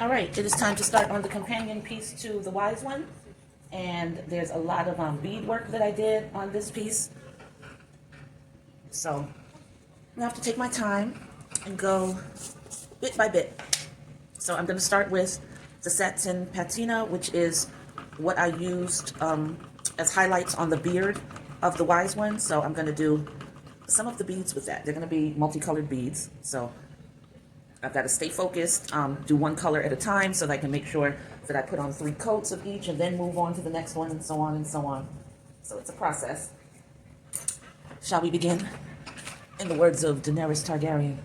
All right, it is time to start on the companion piece to the Wise One. And there's a lot of bead work that I did on this piece. So I have to take my time and go bit by bit. So I'm going to start with the satin patina, which is what I used as highlights on the beard of the Wise One. So I'm going to do some of the beads with that. They're going to be multicolored beads. So I've got to stay focused, do one color at a time so that I can make sure that I put on 3 coats of each and then move on to the next one and so on and so on. So it's a process. Shall we begin? In the words of Daenerys Targaryen.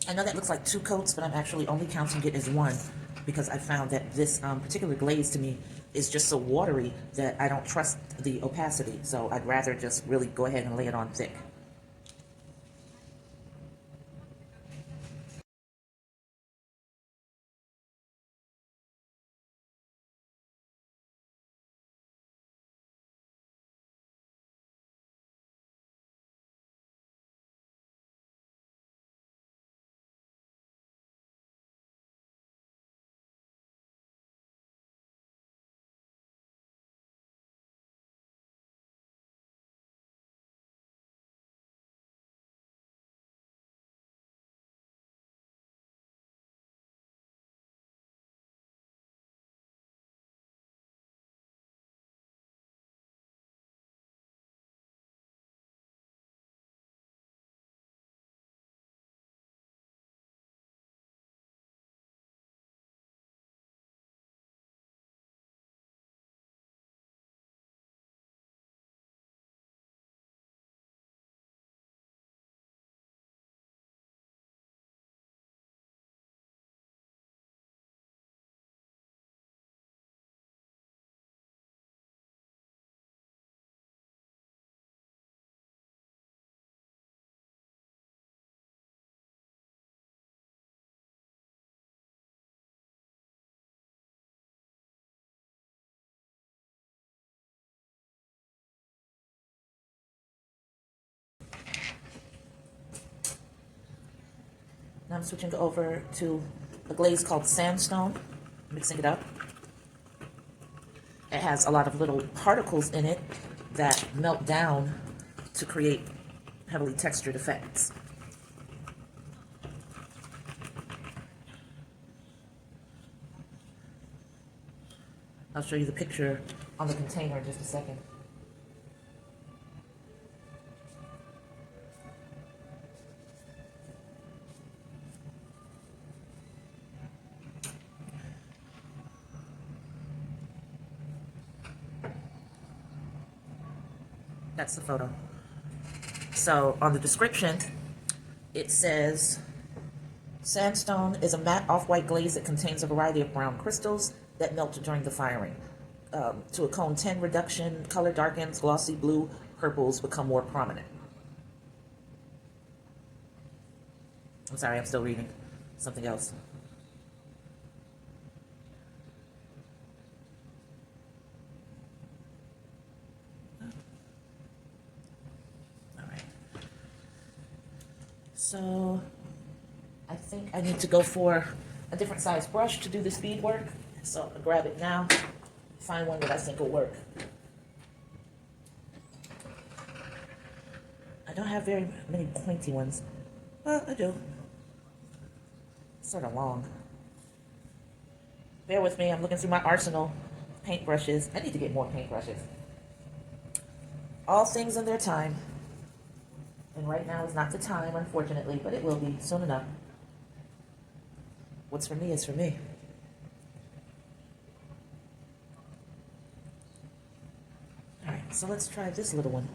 I know that looks like 2 coats, but I'm actually only counting it as 1 because I found that this particular glaze to me is just so watery that I don't trust the opacity. So I'd rather just really go ahead and lay it on thick. Now I'm switching over to a glaze called Sandstone, mixing it up. It has a lot of little particles in it that melt down to create heavily textured effects. I'll show you the picture on the container in just a second. That's the photo. So on the description, it says, sandstone is a matte off-white glaze that contains a variety of brown crystals that melt during the firing. To a cone 10 reduction, color darkens, glossy blue purples become more prominent. I'm sorry, I'm still reading something else. So I think I need to go for a different size brush to do this beadwork. So I'm gonna grab it now, find one that I think will work. I don't have very many pointy ones. Well, I do. Sort of long. Bear with me, I'm looking through my arsenal of paintbrushes. I need to get more paintbrushes. All things in their time. And right now is not the time, unfortunately, but it will be soon enough. What's for me is for me. Alright, so let's try this little one.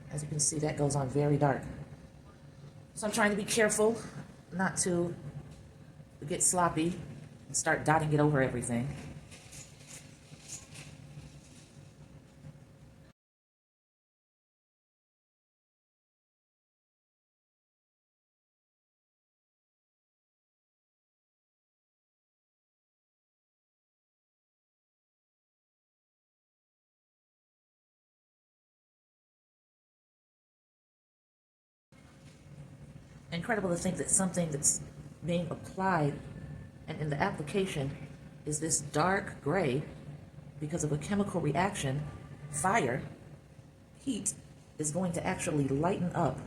As you can see, that goes on very dark. So I'm trying to be careful not to get sloppy and start dotting it over everything. Incredible to think that something that's being applied and in the application is this dark gray because of a chemical reaction, fire, heat, is going to actually lighten up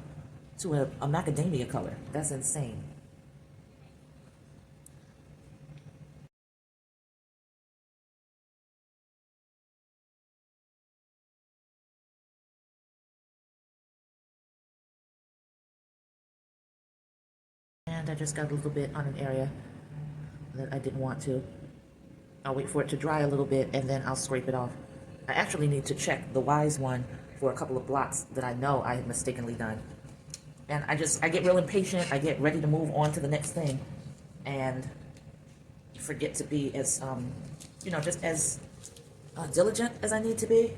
to a macadamia color. That's insane. And I just got a little bit on an area that I didn't want to. I'll wait for it to dry a little bit and then I'll scrape it off. I actually need to check the Wise one for a couple of blots that I know I had mistakenly done. And I get real impatient. I get ready to move on to the next thing and forget to be as, just as diligent as I need to be.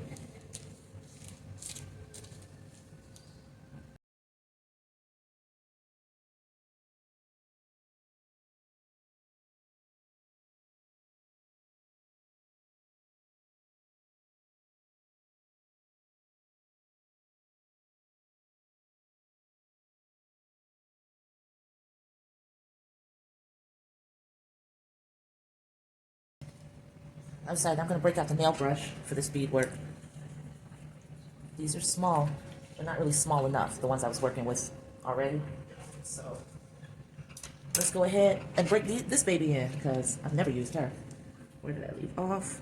I'm sorry, I'm going to break out the nail brush for this beadwork. These are small, but not really small enough, the ones I was working with already. So let's go ahead and break this baby in because I've never used her. Where did I leave off?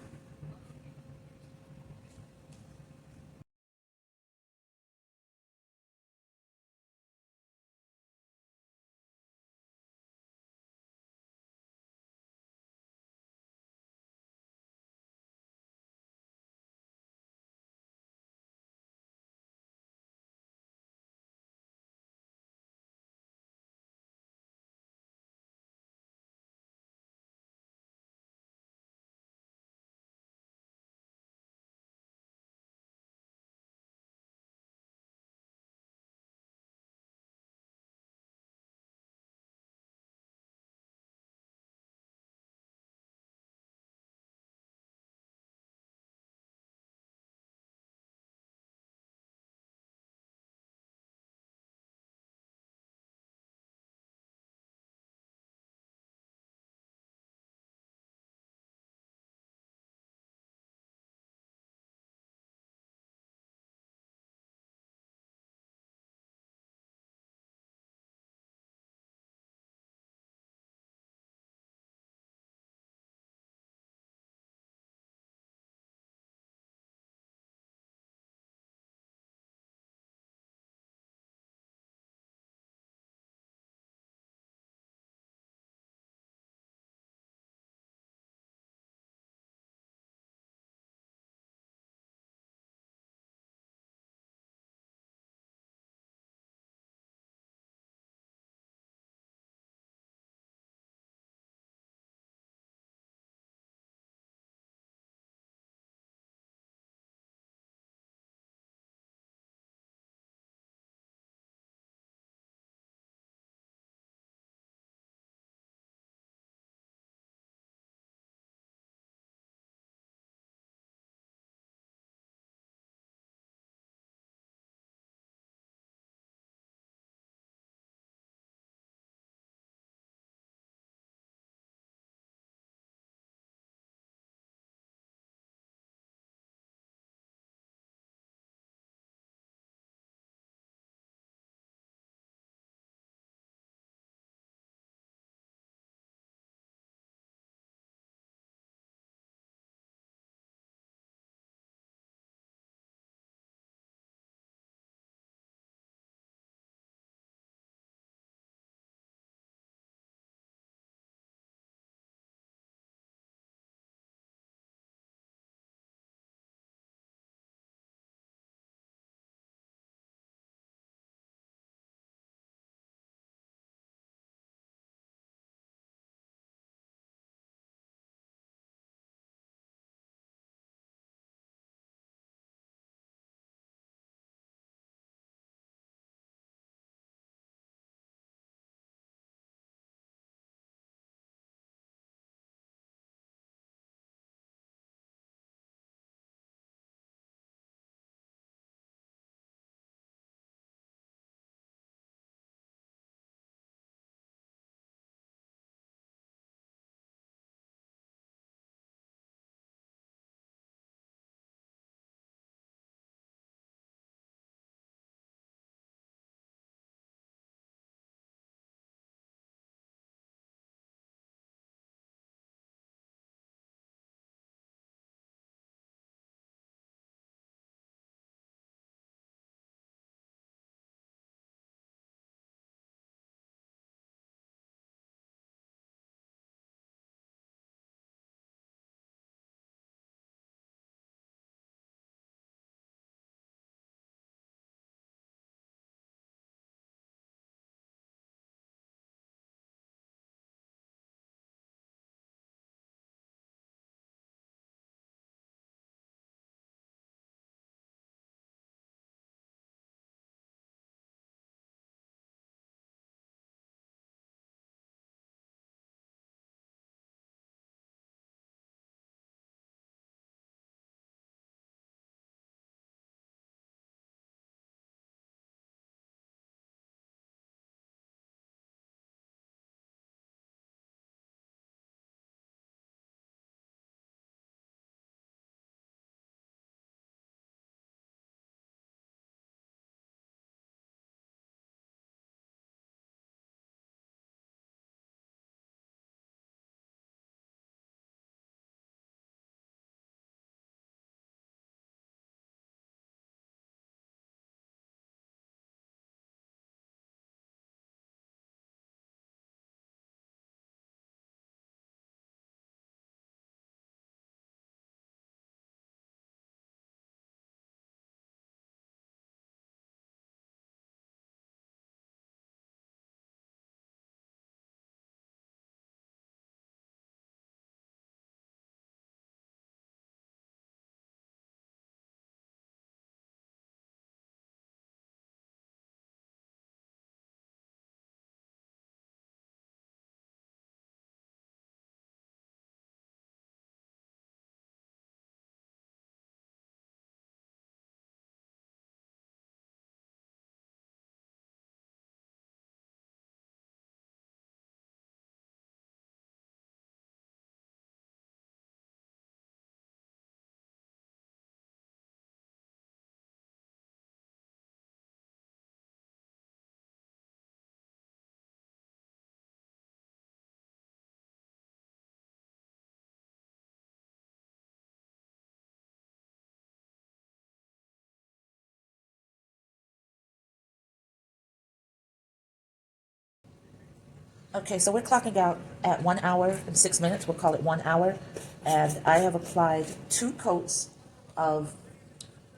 Okay, so we're clocking out at 1 hour and 6 minutes. We'll call it 1 hour. And I have applied 2 coats of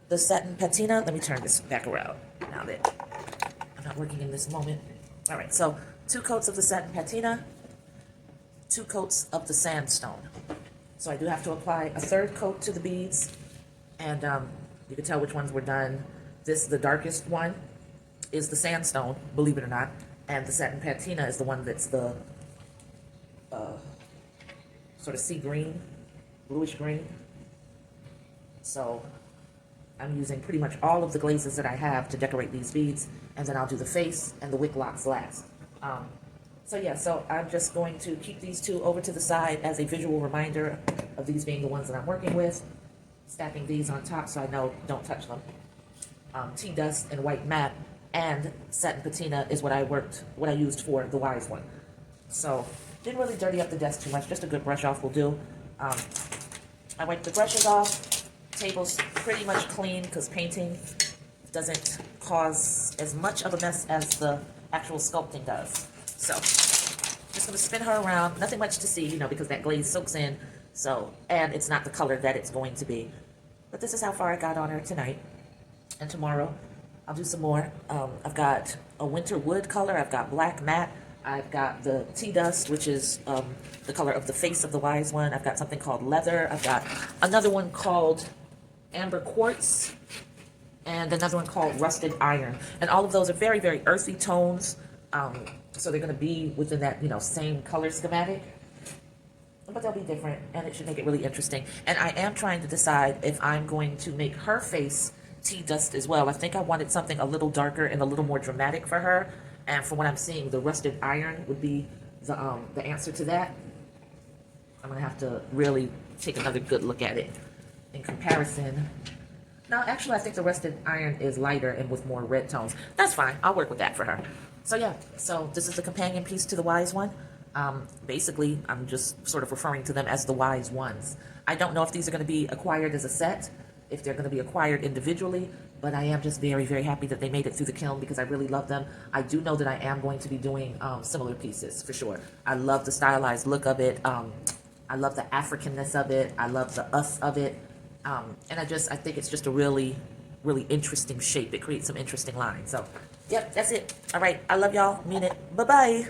the satin patina. Let me turn this back around now that I'm not working in this moment. All right, so 2 coats of the satin patina, 2 coats of the sandstone. So I do have to apply a 3rd coat to the beads, and you can tell which ones were done. This, the darkest one, is the sandstone, believe it or not, and the satin patina is the one that's the sort of sea green, bluish green. So I'm using pretty much all of the glazes that I have to decorate these beads, and then I'll do the face and the wick locks last. So yeah, so I'm just going to keep these 2 over to the side as a visual reminder of these being the ones that I'm working with. Stacking these on top so I know don't touch them. Tea dust and white matte and satin patina is what I used for the wise one. So didn't really dirty up the desk too much, just a good brush off will do. I wiped the brushes off. Table's pretty much clean because painting doesn't cause as much of a mess as the actual sculpting does. So just gonna spin her around. Nothing much to see, you know, because that glaze soaks in. So, and it's not the color that it's going to be. But this is how far I got on her tonight. And tomorrow I'll do some more. I've got a winter wood color. I've got black matte. I've got the tea dust, which is the color of the face of the wise one. I've got something called leather. I've got another one called amber quartz, and another one called rusted iron. And all of those are very, very earthy tones. So they're going to be within that, you know, same color schematic. But they'll be different, and it should make it really interesting. And I am trying to decide if I'm going to make her face tea dust as well. I think I wanted something a little darker and a little more dramatic for her. And from what I'm seeing, the rusted iron would be the answer to that. I'm going to have to really take another good look at it in comparison. No, actually, I think the rusted iron is lighter and with more red tones. That's fine. I'll work with that for her. So yeah, so this is the companion piece to the wise one. Basically, I'm just sort of referring to them as the wise ones. I don't know if these are going to be acquired as a set, if they're going to be acquired individually, but I am just very, very happy that they made it through the kiln because I really love them. I do know that I am going to be doing similar pieces for sure. I love the stylized look of it. I love the Africanness of it. I love the us of it. And I think it's just a really, really interesting shape. It creates some interesting lines. So, yep, that's it. All right. I love y'all. Mean it. Bye-bye.